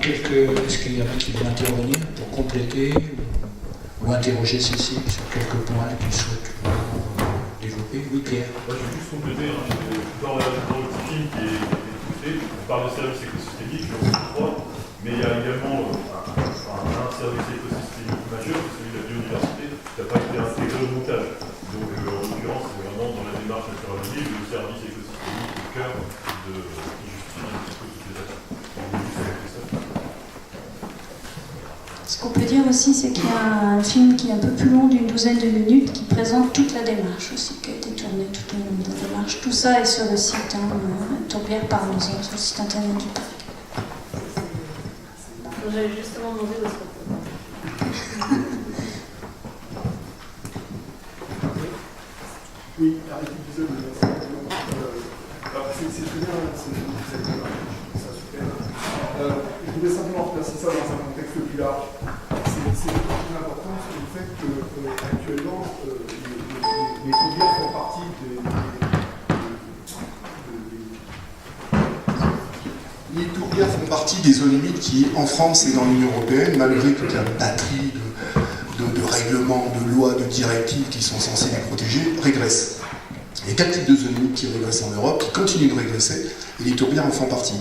Est-ce qu'il y en a qui veulent intervenir pour compléter ou interroger Cécile sur quelques points qu'ils souhaitent développer? Oui, Pierre. Moi, je vais juste compléter. Dans le petit film qui est diffusé, on parle de service écosystémique, je crois, mais il y a également un service écosystémique majeur, celui de la biodiversité, qui n'a pas été intégré au montage. Donc, en l'occurrence, c'est vraiment dans la démarche naturelle libre, le service écosystémique au cœur qui justifie un petit peu toutes les attaques. Ce qu'on peut dire aussi, c'est qu'il y a un film qui est un peu plus long d'une douzaine de minutes qui présente toute la démarche aussi, qui a été tournée tout au long de la démarche. Tout ça est sur le site, Tourbière Parle-en, sur le site internet du parc. J'avais justement demandé où est-ce qu'on peut. Oui, avec l'épisode de c'est très bien, c'est super. Je voulais simplement replacer ça dans un contexte plus large. C'est très important sur le fait qu'actuellement, les tourbières font partie Les tourbières font partie des zones humides qui, en France et dans l'Union européenne, malgré toute la batterie de règlements, de lois, de directives qui sont censées les protéger, régressent. Il y a 4 types de zones humides qui régressent en Europe, qui continuent de régresser, et les tourbières en font partie.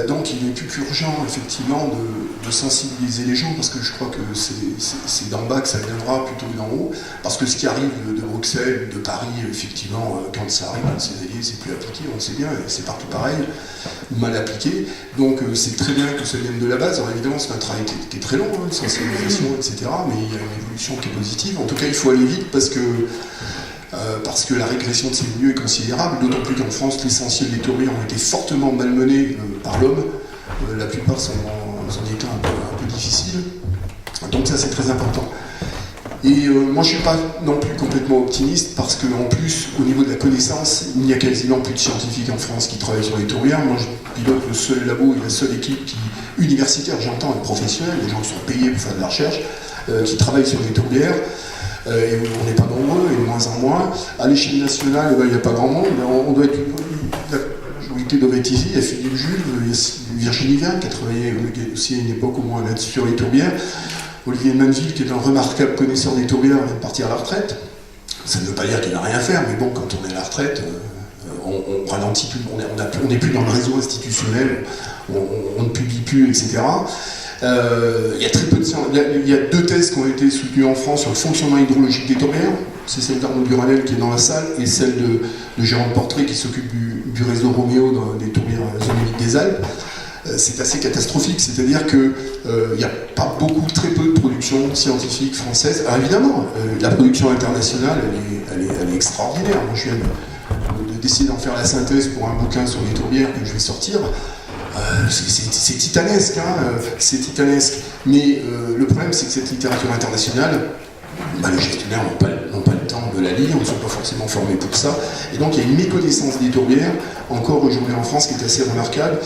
Donc il est plus qu'urgent, effectivement, de sensibiliser les gens, parce que je crois que c'est d'en bas que ça viendra plutôt que d'en haut, parce que ce qui arrive de Bruxelles, de Paris, effectivement, quand ça arrive dans ces alliés, c'est plus appliqué, on le sait bien, et c'est partout pareil, ou mal appliqué. Donc c'est très bien que ça vienne de la base. Alors évidemment, c'est un travail qui est très long, de sensibilisation, etc., mais il y a une évolution qui est positive. En tout cas, il faut aller vite, parce que la régression de ces milieux est considérable, d'autant plus qu'en France, l'essentiel des tourbières ont été fortement malmenés par l'homme. La plupart sont dans un état un peu difficile. Donc ça, c'est très important. Et moi, je ne suis pas non plus complètement optimiste, parce qu'en plus, au niveau de la connaissance, il n'y a quasiment plus de scientifiques en France qui travaillent sur les tourbières. Moi, je pilote le seul labo et la seule équipe universitaire, j'entends, et professionnelle, les gens qui sont payés pour faire de la recherche, qui travaillent sur les tourbières. Et on n'est pas nombreux, et de moins en moins. À l'échelle nationale, il n'y a pas grand monde. On doit être la majorité doit être ici. Il y a Philippe Jules, il y a Virginie Vian, qui a travaillé aussi à une époque au moins là-dessus sur les tourbières. Olivier Manville, qui est un remarquable connaisseur des tourbières, vient de partir à la retraite. Ça ne veut pas dire qu'il n'a rien à faire, mais bon, quand on est à la retraite, on ralentit plus, on n'est plus dans le réseau institutionnel, on ne publie plus, etc. Il y a très peu de sciences. Il y a 2 thèses qui ont été soutenues en France sur le fonctionnement hydrologique des tourbières. C'est celle d'Arnaud Duranel qui est dans la salle et celle de Jérôme Portrait qui s'occupe du réseau Roméo des tourbières zone humide des Alpes. C'est assez catastrophique, c'est-à-dire qu'il n'y a pas très peu de production scientifique française. Alors évidemment, la production internationale, elle est extraordinaire. Moi, je viens d'essayer d'en faire la synthèse pour un bouquin sur les tourbières que je vais sortir. C'est titanesque, c'est titanesque. Mais le problème, c'est que cette littérature internationale, les gestionnaires n'ont pas le temps de la lire, ne sont pas forcément formés pour ça. Et donc, il y a une méconnaissance des tourbières, encore aujourd'hui en France, qui est assez remarquable.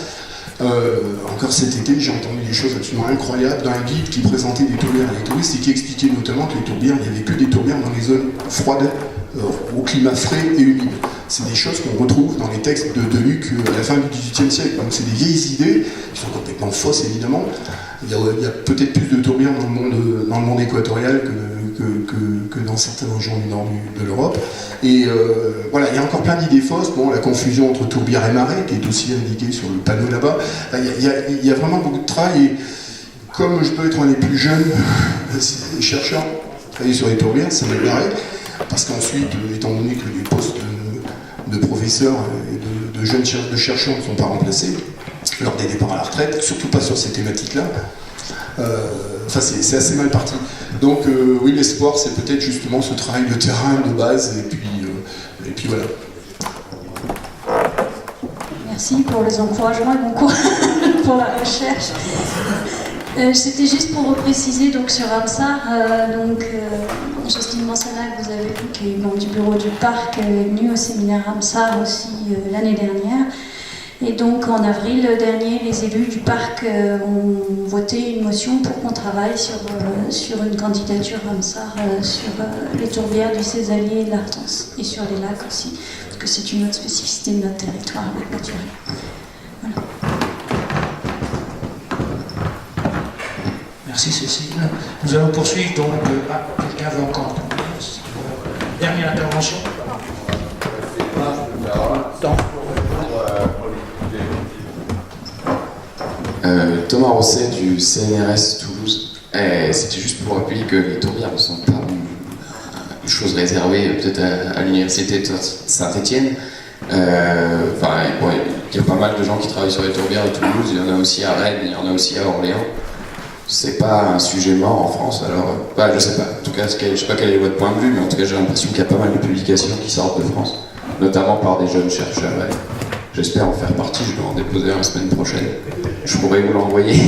Encore cet été, j'ai entendu des choses absolument incroyables d'un guide qui présentait des tourbières à les touristes et qui expliquait notamment que les tourbières, il n'y avait que des tourbières dans les zones froides, au climat frais et humide. C'est des choses qu'on retrouve dans les textes de Luc à la fin du XVIIIe siècle. Donc c'est des vieilles idées qui sont complètement fausses, évidemment. Il y a peut-être plus de tourbières dans le monde équatorial que dans certaines régions du nord de l'Europe. Et voilà, il y a encore plein d'idées fausses. Bon, la confusion entre tourbière et marée, qui est aussi indiquée sur le panneau là-bas. Il y a vraiment beaucoup de travail. Et comme je peux être un des plus jeunes chercheurs qui travaillent sur les tourbières, ça m'est pareil. Parce qu'ensuite, étant donné que les postes de professeurs et de jeunes chercheurs ne sont pas remplacés lors des départs à la retraite, surtout pas sur ces thématiques-là, c'est assez mal parti. Donc oui, l'espoir, c'est peut-être justement ce travail de terrain de base, et puis voilà. Merci pour les encouragements et bon courage pour la recherche. C'était juste pour repréciser donc, sur Ramsar, Justine Mansanac, vous avez vu, qui est membre du bureau du parc, est venue au séminaire Ramsar aussi l'année dernière. Et donc en avril dernier, les élus du parc ont voté une motion pour qu'on travaille sur une candidature Ramsar sur les tourbières du Césalier et de l'Artense, et sur les lacs aussi, parce que c'est une autre spécificité de notre territoire, le naturel. Voilà. Merci Cécile. Nous allons poursuivre donc. Quelqu'un veut encore. Dernière intervention. Thomas Rosset du CNRS Toulouse. C'était juste pour rappeler que les tourbières ne sont pas une chose réservée peut-être à l'université de Saint-Étienne. Bon, il y a pas mal de gens qui travaillent sur les tourbières à Toulouse, il y en a aussi à Rennes, il y en a aussi à Orléans. C'est pas un sujet mort en France, alors je sais pas. En tout cas, je sais pas quel est votre point de vue, mais en tout cas j'ai l'impression qu'il y a pas mal de publications qui sortent de France, notamment par des jeunes chercheurs. J'espère en faire partie, je dois en déposer un la semaine prochaine. Je pourrais vous l'envoyer.